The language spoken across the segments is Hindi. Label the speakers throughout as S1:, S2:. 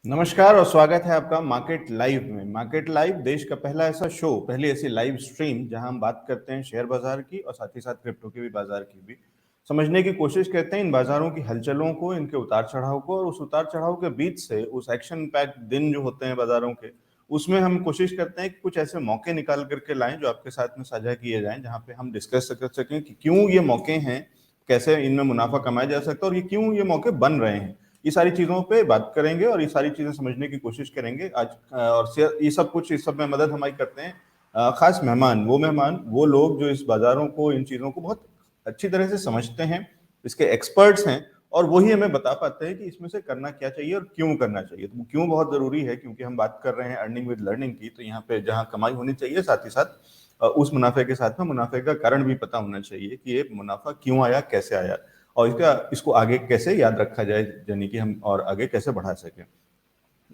S1: नमस्कार और स्वागत है आपका मार्केट लाइव में। मार्केट लाइव देश का पहला ऐसा शो, पहली ऐसी लाइव स्ट्रीम जहां हम बात करते हैं शेयर बाजार की और साथ ही साथ क्रिप्टो के भी बाजार की भी। समझने की कोशिश करते हैं इन बाजारों की हलचलों को, इनके उतार चढ़ाव को, और उस उतार चढ़ाव के बीच से उस एक्शन पैक्ड दिन जो होते हैं बाजारों के, उसमें हम कोशिश करते हैं कि कुछ ऐसे मौके निकाल करके लाएं जो आपके साथ में साझा किए जाएं, जहां पे हम डिस्कस कर सकें कि क्यों ये मौके हैं, कैसे इनमें मुनाफा कमाया जा सकता है और ये क्यों ये मौके बन रहे हैं। ये सारी चीजों पे बात करेंगे और ये सारी चीजें समझने की कोशिश करेंगे आज। और इस सब में मदद हमारी करते हैं खास मेहमान, वो लोग जो इस बाजारों को, इन चीजों को बहुत अच्छी तरह से समझते हैं, इसके एक्सपर्ट्स हैं, और वही हमें बता पाते हैं कि इसमें से करना क्या चाहिए और क्यों करना चाहिए। तो क्यों बहुत जरूरी है, क्योंकि हम बात कर रहे हैं अर्निंग विद लर्निंग की। तो यहाँ पे जहाँ कमाई होनी चाहिए, साथ ही साथ उस मुनाफे के साथ में मुनाफे का कारण भी पता होना चाहिए कि ये मुनाफा क्यों आया, कैसे आया, और इसको आगे कैसे याद रखा जाए, यानी कि हम और आगे कैसे बढ़ा सकें।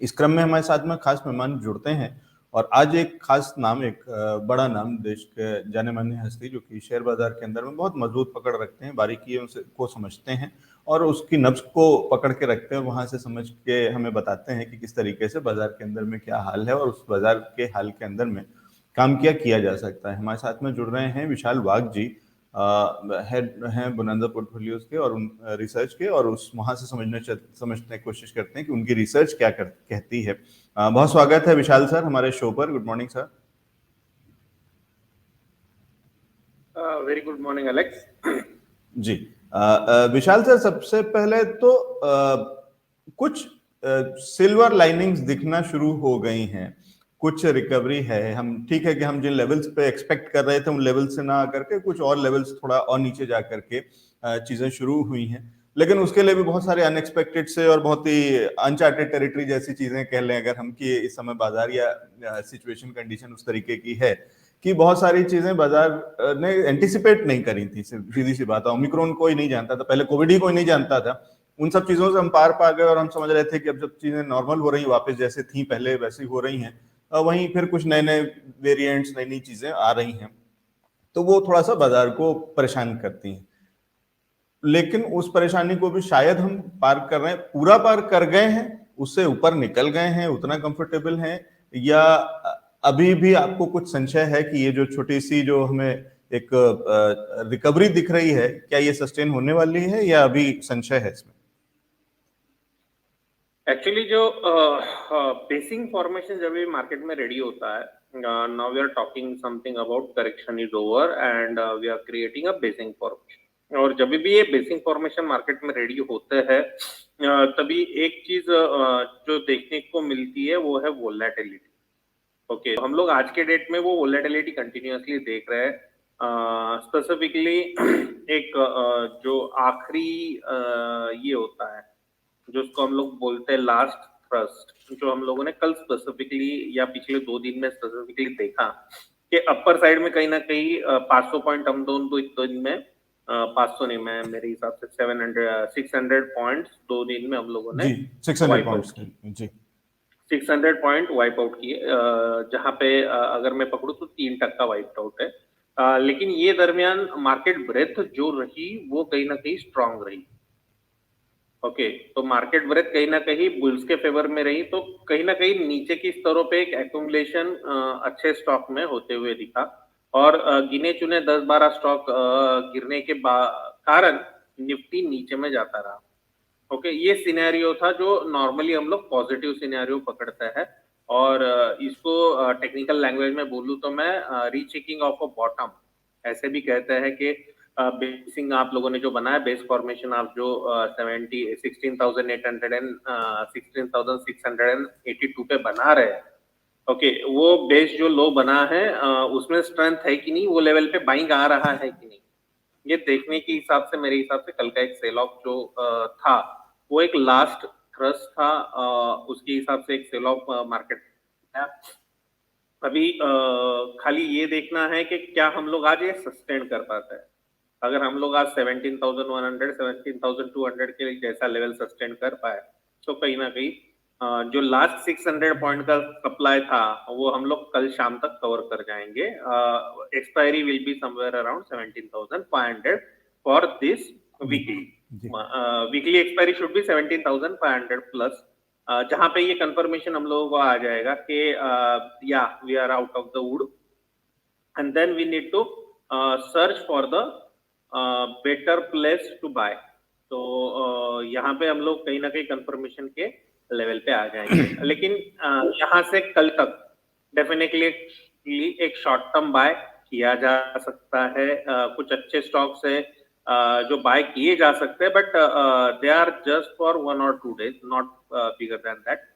S1: इस क्रम में हमारे साथ में खास मेहमान जुड़ते हैं, और आज एक खास नाम, एक बड़ा नाम, देश के जाने माने हस्ती जो कि शेयर बाजार के अंदर में बहुत मजबूत पकड़ रखते हैं, बारीकियों से को समझते हैं और उसकी नब्ज को पकड़ के रखते हैं, वहां से समझ के हमें बताते हैं कि किस तरीके से बाजार के अंदर में क्या हाल है और उस बाजार के हाल के अंदर में काम क्या किया जा सकता है। हमारे साथ में जुड़ रहे हैं विशाल वाघ जी, हेड हैं बोनांजा पोर्टफोलियोज के और उन रिसर्च के, और उस वहां से समझने की कोशिश करते हैं कि उनकी रिसर्च क्या कहती है। बहुत स्वागत है विशाल सर हमारे शो पर। Good morning sir.
S2: Very good morning Alex.
S1: जी, विशाल सर, सबसे पहले तो कुछ सिल्वर लाइनिंग्स दिखना शुरू हो गई हैं, कुछ रिकवरी है। हम ठीक है कि हम जिन लेवल्स पे एक्सपेक्ट कर रहे थे उन लेवल्स से ना आकर के कुछ और लेवल्स थोड़ा और नीचे जा करके चीजें शुरू हुई हैं, लेकिन उसके लिए भी बहुत सारे अनएक्सपेक्टेड से और बहुत ही अनचार्टेड टेरिटरी जैसी चीजें कह लें अगर हम, कि इस समय बाजार या सिचुएशन कंडीशन उस तरीके की है कि बहुत सारी चीजें बाजार ने एंटिसिपेट नहीं करी थी। सीधी सी बात है, ओमिक्रॉन कोई नहीं जानता था, पहले कोविड ही कोई नहीं जानता था। उन सब चीजों से हम पार पा गए और हम समझ रहे थे कि अब जब चीजें नॉर्मल हो रही वापस, जैसे थी पहले वैसी हो रही हैं, वहीं फिर कुछ नए नए वेरिएंट्स, नई नई चीजें आ रही हैं, तो वो थोड़ा सा बाजार को परेशान करती हैं। लेकिन उस परेशानी को भी शायद हम पार कर रहे हैं, पूरा पार कर गए हैं, उससे ऊपर निकल गए हैं, उतना कंफर्टेबल हैं, या अभी भी आपको कुछ संशय है कि ये जो छोटी सी जो हमें एक रिकवरी दिख रही है, क्या ये सस्टेन होने वाली है या अभी संशय है इसमें?
S2: एक्चुअली जो बेसिंग फॉर्मेशन जब भी मार्केट में रेडी होता है, now we are talking something about correction is over and we are creating a basing formation. और जब भी ये बेसिंग फॉर्मेशन मार्केट में रेडी होते हैं, तभी एक चीज जो देखने को मिलती है वो है वोलेटिलिटी। ओके, तो हम लोग आज के डेट में वो वोलेटिलिटी कंटिन्यूअसली देख रहे हैं। स्पेसिफिकली एक जो आखिरी ये होता है, जो उसको हम लोग बोलते हैं लास्ट थ्रस्ट, जो हम लोगों ने कल स्पेसिफिकली या पिछले 2 दिन में स्पेसिफिकली देखा कि अपर साइड में कहीं ना कहीं 500 पॉइंट हम दोनों दो दिन में 500 नहीं, मैं मेरे हिसाब से 600 पॉइंट्स 2 दिन में हम लोगों ने
S1: जी, 600
S2: वाइप आउट
S1: पॉइंट्स
S2: की।
S1: जी।
S2: 600 पॉइंट वाइप आउट किए, जहां पे अगर मैं पकड़ू तो 3% वाइप आउट है। लेकिन ये दरमियान मार्केट ब्रेथ जो रही वो कहीं ना कहीं स्ट्रांग रही। ओके, तो मार्केट ब्रेथ कहीं ना कहीं बुल्स के फेवर में रही, तो कहीं ना कहीं नीचे की स्तरों पे एक एक्यूमुलेशन अच्छे स्टॉक में होते हुए दिखा, और गिने चुने 10-12 स्टॉक गिरने के कारण निफ्टी नीचे में जाता रहा। ओके, ये सिनेरियो था जो नॉर्मली हम लोग पॉजिटिव सिनेरियो पकड़ते हैं, और इसको टेक्निकल लैंग्वेज में बोलूँ तो मैं रीचेकिंग ऑफ अ बॉटम ऐसे भी कहते हैं कि बेसिंग आप लोगों ने जो बनाया, बेस फॉर्मेशन आप जो 16,682 पे बना रहे हैं। ओके, वो बेस जो लो बना है, उसमें स्ट्रेंथ है कि नहीं, वो लेवल पे बाइंग आ रहा है कि नहीं, ये देखने के हिसाब से मेरे हिसाब से कल का एक सेल ऑफ जो था वो एक लास्ट थ्रस्ट था, उसके हिसाब से एक सेल ऑफ मार्केट था। अभी खाली ये देखना है कि क्या हम लोग आज ये सस्टेन कर पाते हैं। अगर हम लोग आज 17,100 17,200 के जैसा लेवल सस्टेन कर पाए, तो कहीं ना कहीं जो लास्ट 600 पॉइंट का सप्लाई था वो हम लोग कल शाम तक कवर कर जाएंगे। Expiry will be somewhere around 17,500 for this weekly.
S1: जी,
S2: weekly expiry should be 17,500 plus. जहां पे ये कंफर्मेशन हम लोगों को आ जाएगा कि या we are out of the wood, and then we need to search for the better place to buy. तो यहाँ पे हम लोग कहीं ना कहीं कंफर्मेशन के लेवल पे आ जाएंगे। लेकिन यहाँ से कल तक डेफिनेटली एक शॉर्ट टर्म बाय किया जा सकता है। कुछ अच्छे स्टॉक्स है जो बाय किए जा सकते हैं, but they are just for 1 or 2 days, not bigger than that.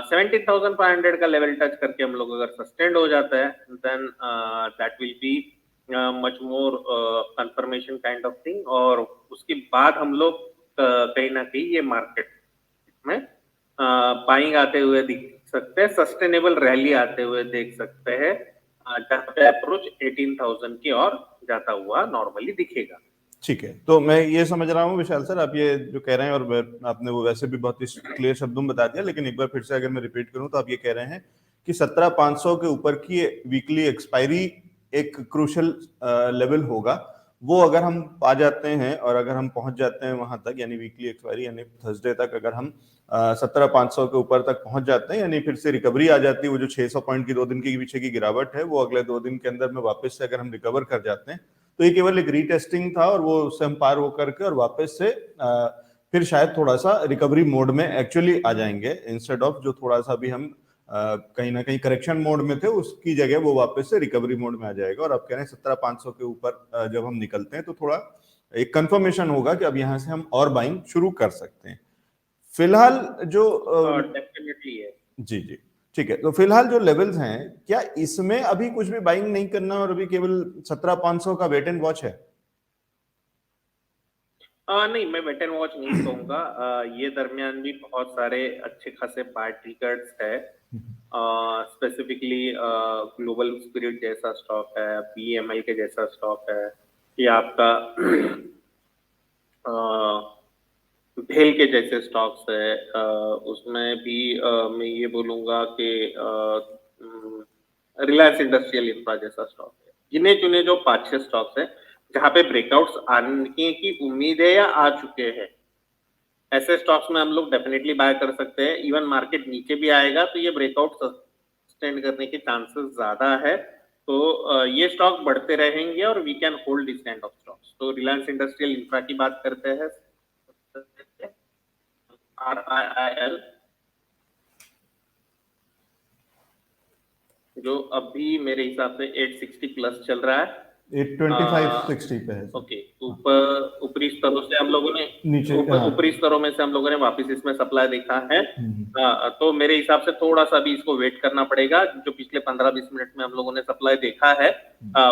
S2: 17,500 का लेवल टच करके हम लोग अगर सस्टेंड हो जाता है, then that will be much more confirmation kind of thing, और उसके बाद हम लोग कहीं ना कहीं ये मार्केट में बाइंग आते हुए दिख सकते हैं, सस्टेनेबल रैली आते हुए देख सकते हैं, जहाँ पे अप्रोच 18,000 की और जाता हुआ नॉर्मली दिखेगा।
S1: ठीक है, तो मैं ये समझ रहा हूँ विशाल सर, आप ये जो कह रहे हैं, और आपने वो वैसे भी बहुत ही क्लियर शब्दों में बता दिया, लेकिन एक बार फिर से अगर मैं रिपीट करूँ तो आप ये कह रहे हैं कि 17,500 के ऊपर की वीकली एक्सपायरी एक क्रूशल लेवल होगा। वो अगर हम पा जाते हैं और अगर हम पहुंच जाते हैं वहां तक, यानी वीकली एक्सपायरी यानी थर्सडे तक अगर हम 17,500 के ऊपर तक पहुंच जाते हैं, यानी फिर से रिकवरी आ जाती है, वो जो 600 पॉइंट की 2 दिन के पीछे की गिरावट है वो अगले 2 दिन के अंदर में वापस से अगर हम रिकवर कर जाते हैं, तो ये केवल एक रीटेस्टिंग था और वो उससे हम पार होकर के और वापस से फिर शायद थोड़ा सा रिकवरी मोड में एक्चुअली आ जाएंगे, इंस्टेड ऑफ जो थोड़ा सा भी हम कहीं ना कहीं करेक्शन मोड में थे उसकी जगह वो वापस से रिकवरी मोड में आ जाएगा। और आप कह रहे हैं 17,500 के ऊपर जब हम निकलते हैं तो थोड़ा एक कंफर्मेशन होगा कि अब यहाँ से हम और बाइंग शुरू कर सकते हैं। फिलहाल जो
S2: डेफिनेटली है
S1: जी जी ठीक है, तो फिलहाल जो लेवल्स हैं, क्या इसमें अभी कुछ भी बाइंग नहीं करना और अभी केवल 17,500 का वेट एंड वॉच है?
S2: नहीं, मैं वेट एंड वॉच नहीं कहूंगा। ये दरमियान भी बहुत सारे अच्छे खासे बाय ट्रिगर्स है। स्पेसिफिकली ग्लोबल स्पिरिट जैसा स्टॉक है, बीएमएल के जैसा स्टॉक है, ये आपका भेल के जैसे स्टॉक्स है। उसमें भी मैं ये बोलूंगा कि रिलायंस इंडस्ट्रियल इंफ्रा जैसा स्टॉक है। गिने चुने जो 5-6 स्टॉक्स है जहां पे ब्रेकआउट्स आने की उम्मीद है या आ चुके हैं, ऐसे स्टॉक्स में हम लोग डेफिनेटली बाय कर सकते हैं। इवन मार्केट नीचे भी आएगा तो ये ब्रेकआउट सस्टेन करने के चांसेस ज्यादा है। तो ये स्टॉक बढ़ते रहेंगे और we can hold this kind of stocks. तो रिलायंस इंडस्ट्रियल इंफ्रा की बात करते हैं, RIIL, जो अभी मेरे हिसाब से 860 प्लस चल रहा है,
S1: 825-60 पे है।
S2: ओके, ऊपरी स्तरों से हम लोगों ने
S1: नीचे
S2: ऊपरी स्तरों में से हम लोगों ने वापस इसमें सप्लाई देखा है। तो मेरे हिसाब से थोड़ा सा भी इसको वेट करना पड़ेगा। जो पिछले 15-20 मिनट में हम लोगों ने सप्लाई देखा है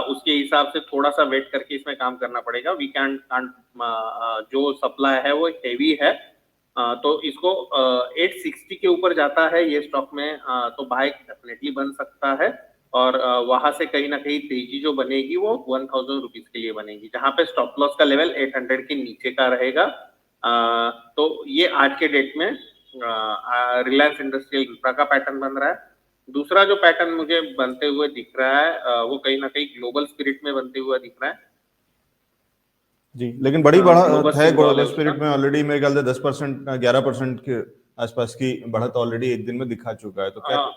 S2: उसके हिसाब से थोड़ा सा वेट करके इसमें काम करना पड़ेगा। वी कैन जो सप्लाई है वो हेवी है, तो इसको 860 के ऊपर जाता है ये स्टॉक में तो बाय डेफिनेटली बन सकता है। और वहां से कहीं ना कहीं तेजी जो बनेगी वो 1,000 रुपीज के लिए बनेगी, जहां पे स्टॉप लॉस का लेवल 800 के नीचे का रहेगा। तो ये आज के डेट में रिलायंस इंडस्ट्रियल इंफ्रा का पैटर्न बन रहा है। दूसरा जो पैटर्न मुझे बनते हुए दिख रहा है वो कहीं ना कहीं ग्लोबल स्पिरिट में बनते हुए दिख रहा है
S1: जी, लेकिन बड़ी बढ़त है ग्लोबल
S2: उसका।
S1: स्पिरिट में ऑलरेडी मेरे ख्याल से 10% 11% के आसपास की बढ़त ऑलरेडी एक दिन में दिखा चुका है। तो क्या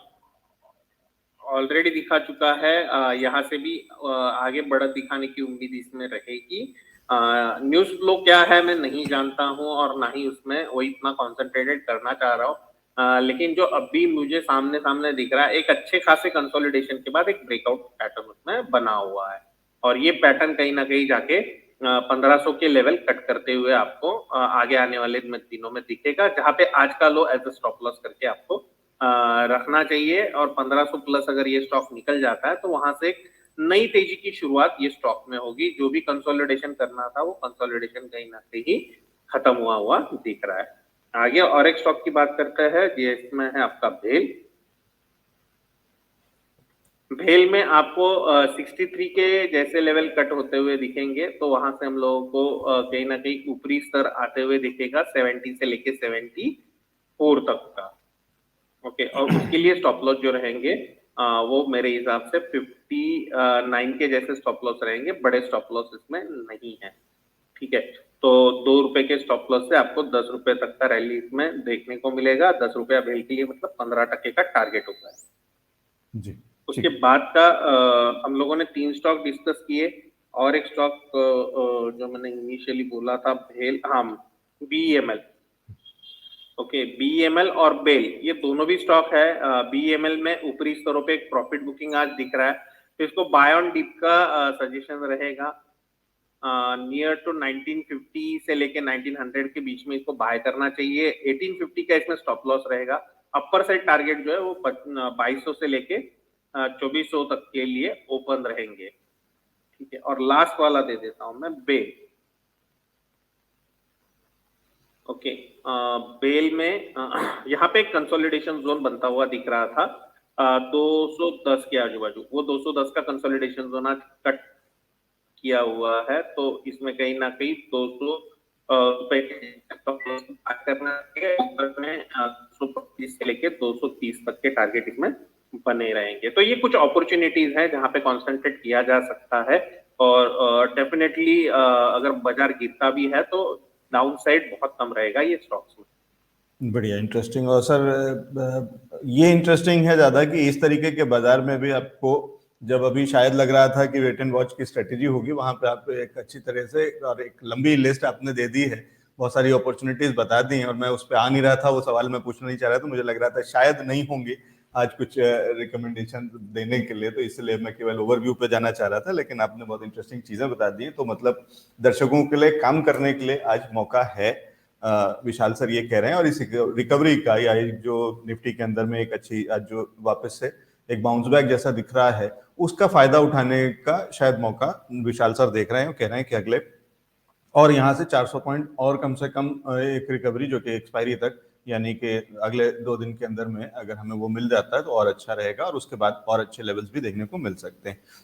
S2: ऑलरेडी दिखा चुका है, यहाँ से भी आगे बढ़त दिखाने की उम्मीद इसमें रहेगी। न्यूज फ्लो क्या है मैं नहीं जानता हूँ और ना ही उसमें वो इतना कॉन्सेंट्रेटेड करना चाह रहा हूँ, लेकिन जो अभी मुझे सामने सामने दिख रहा है, एक अच्छे खासे कंसोलिडेशन के बाद एक ब्रेकआउट पैटर्न उसमें बना हुआ है, और ये पैटर्न कहीं ना कहीं जाके 1500 के लेवल कट करते हुए आपको आगे आने वाले दिनों में दिखेगा, जहां पे आज का लो एज अ स्टॉप लॉस करके आपको रखना चाहिए। और 1500 प्लस अगर ये स्टॉक निकल जाता है तो वहां से एक नई तेजी की शुरुआत ये स्टॉक में होगी। जो भी कंसोलिडेशन करना था वो कंसोलिडेशन कहीं ना कहीं खत्म हुआ दिख रहा है। आगे और एक स्टॉक की बात करते हैं जिसमें है आपका भेल। भेल में आपको 63 के जैसे लेवल कट होते हुए दिखेंगे, तो वहां से हम लोगों को कहीं ना कहीं ऊपरी स्तर आते हुए दिखेगा 70 से लेके 74 तक का। ओके, और उसके लिए स्टॉप लॉस जो रहेंगे वो मेरे हिसाब से 59 के जैसे स्टॉप लॉस रहेंगे, बड़े स्टॉप लॉस इसमें नहीं है। ठीक है। तो 2 रुपए के स्टॉप लॉस से आपको 10 रुपए तक का रैली इसमें देखने को मिलेगा। 10 रुपया बेल के लिए मतलब 15% का टारगेट होता है।
S1: जी
S2: उसके
S1: ठीक।
S2: बाद का हम लोगों ने 3 स्टॉक डिस्कस किए, और एक स्टॉक जो मैंने इनिशियली बोला था भेल, हाँ, बीईएमएल। ओके, बीईएमएल और बेल ये दोनों भी स्टॉक है। बीईएमएल में ऊपरी स्तरों पे एक प्रॉफिट बुकिंग आज दिख रहा है, तो इसको बाय ऑन डिप का सजेशन रहेगा। नियर टू 1950 से लेके 1900 के बीच में इसको बाय करना चाहिए। 1850 का इसमें स्टॉप लॉस रहेगा। अपर साइड टारगेट जो है वो 2200 से लेके 2400 तक के लिए ओपन रहेंगे। ठीक है, और लास्ट वाला दे देता हूं मैं, बेल। ओके, बेल में यहाँ पे एक कंसोलिडेशन जोन बनता हुआ दिख रहा था 210 के आजू बाजू। वो 210 का कंसोलिडेशन जोन आज कट किया हुआ है, तो इसमें कहीं ना कहीं 200 रुपए करना है। ऊपर में 225 से लेके 230 तक के टारगेट इसमें बने रहेंगे। तो ये कुछ अपॉर्चुनिटीज हैं जहां पे कॉन्सेंट्रेट किया जा सकता है। और डेफिनेटली अगर बाजार गिरता भी है तो डाउन साइड बहुत कम रहेगा ये स्टॉक्स में।
S1: बढ़िया, इंटरेस्टिंग। और सर ये इंटरेस्टिंग है ज़्यादा कि इस तरीके के बाजार में भी आपको, जब अभी शायद लग रहा था कि वेट एंड वॉच की स्ट्रेटेजी होगी, वहां पे आप एक अच्छी तरह से और एक लंबी लिस्ट आपने दे दी है, बहुत सारी अपॉर्चुनिटीज बता दी हैं, और मैं उस पर आ नहीं रहा था, वो सवाल मैं पूछना नहीं चाह रहा था, मुझे लग रहा था शायद नहीं होंगी आज कुछ रिकमेंडेशन देने के लिए, तो इसलिए मैं केवल ओवरव्यू पे जाना चाह रहा था, लेकिन आपने बहुत इंटरेस्टिंग चीजें बता दी। तो मतलब दर्शकों के लिए काम करने के लिए आज मौका है, विशाल सर ये कह रहे हैं। और इस रिकवरी का, या जो निफ्टी के अंदर में एक अच्छी आज जो वापस से एक बाउंस बैक जैसा दिख रहा है, उसका फायदा उठाने का शायद मौका विशाल सर देख रहे हैं, और कह रहे हैं कि अगले और यहाँ से 400 पॉइंट और कम से कम एक रिकवरी जो कि एक्सपायरी तक, यानी कि अगले 2 दिन के अंदर में अगर हमें वो मिल जाता है तो और अच्छा रहेगा, और उसके बाद और अच्छे लेवल्स भी देखने को मिल सकते हैं।